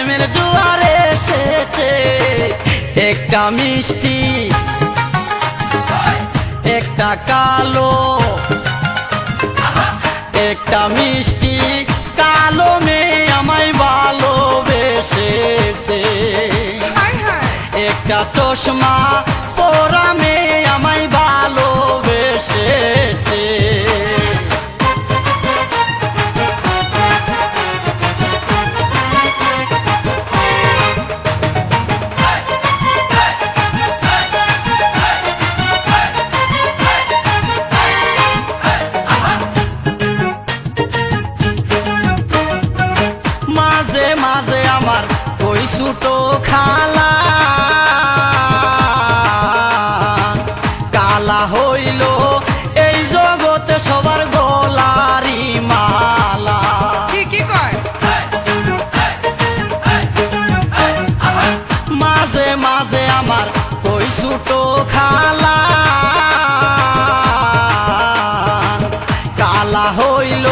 প্রেমের জোয়ারে এসেছে একটা মিষ্টি একটা কালো, একটা মিষ্টি কালো মেয়ে আমায় ভালোবেসেছে। একটা চশমা পরা মেয়ে আমায় ভালোবেসেছে। মাঝে মাঝে আমার ওই ছোটো খালা কালা হইল এই জগতে সবার গলারি মালা। ঠিকই কয়। মাঝে মাঝে আমার ওই ছোটো খালা কালা হইল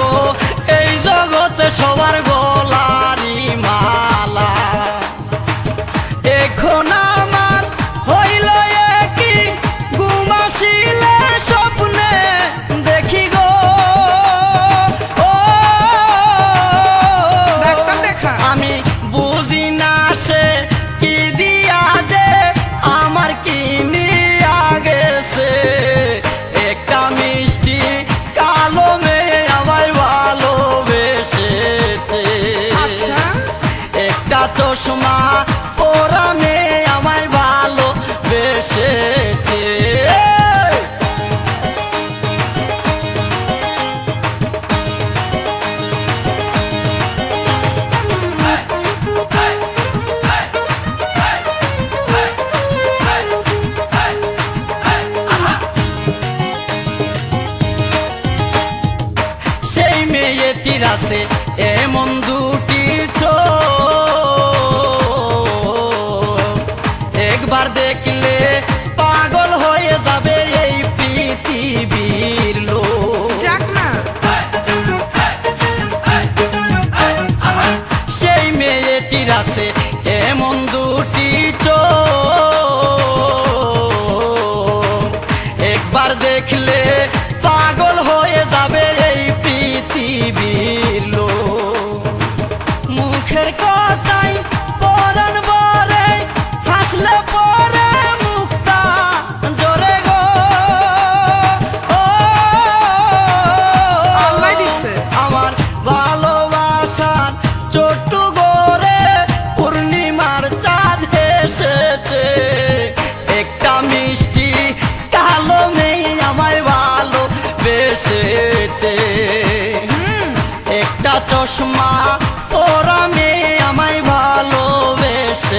এই জগতে সবার গলারি মালা। এখন আমার হইল কি ঘুমাসিলে স্বপ্নে দেখি গো, ও আমি বুঝি না সে কি দিয়া যে আমার কি নিয়া গেছে। একটা মিষ্টি কালো মেয়ে আমায় ভালোবেসেছে। একটা চশমা পরা মেয়ে আমায় ভালোবেসেছে। সেই মেয়েটির আছে এমন দুটি চোখ, একবার দেখলে পাগল হয়ে যাবে এই পৃথিবীর লোক। সেই মেয়েটির আছে এমন দুটি চোখ, একবার দেখলে পাগল হয়ে যাবে এই পৃথিবীর লোক। মুখের কথাই পরাণ ভরে হাসলে পরে মুক্তা জোরে গো, ও আমার ভালোবাসার ছোট্ট গোরে পূর্ণিমার চাঁদ এসেছে। একটা মিষ্টি কালো মেয়ে আমায় ভালোবেসেছে। একটা চশমা পরা মেয়ে আমায় ভালোবেসেছে।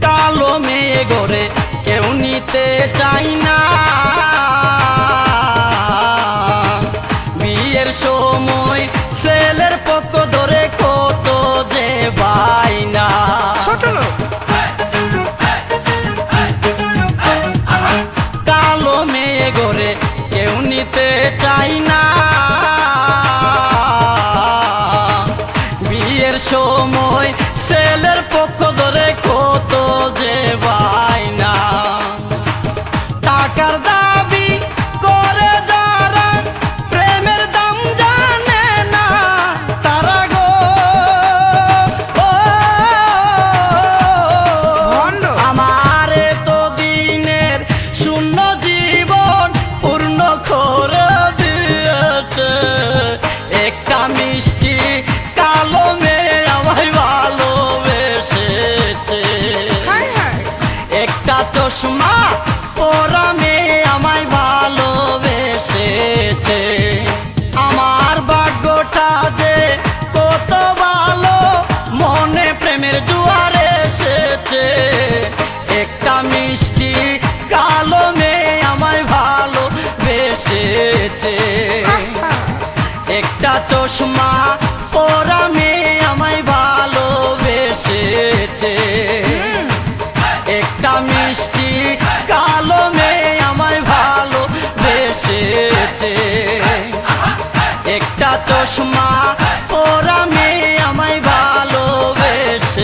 কালো মেয়ে গড়ে কেউ নিতে চাই না, বিয়ের সময় ছেলের পক্ষ ধরে কত যে বাইনা। কালো মেয়ে গড়ে কেউ নিতে চাই না, বিয়ের সময় ছেলের পক্ষ ধরে কত যে বাইনা। টাকার দাবি করে যারা প্রেমের দাম জানে না তারা গো, আমার তো দিনের শূন্য জীবন পূর্ণ করে দিয়ে একটা চশমা পরা মেয়ে আমায় ভালোবেসেছে, একটা মিষ্টি কালো মেয়ে আমায় ভালোবেসেছে, একটা চশমা পরা মেয়ে আমায় ভালোবেসেছে।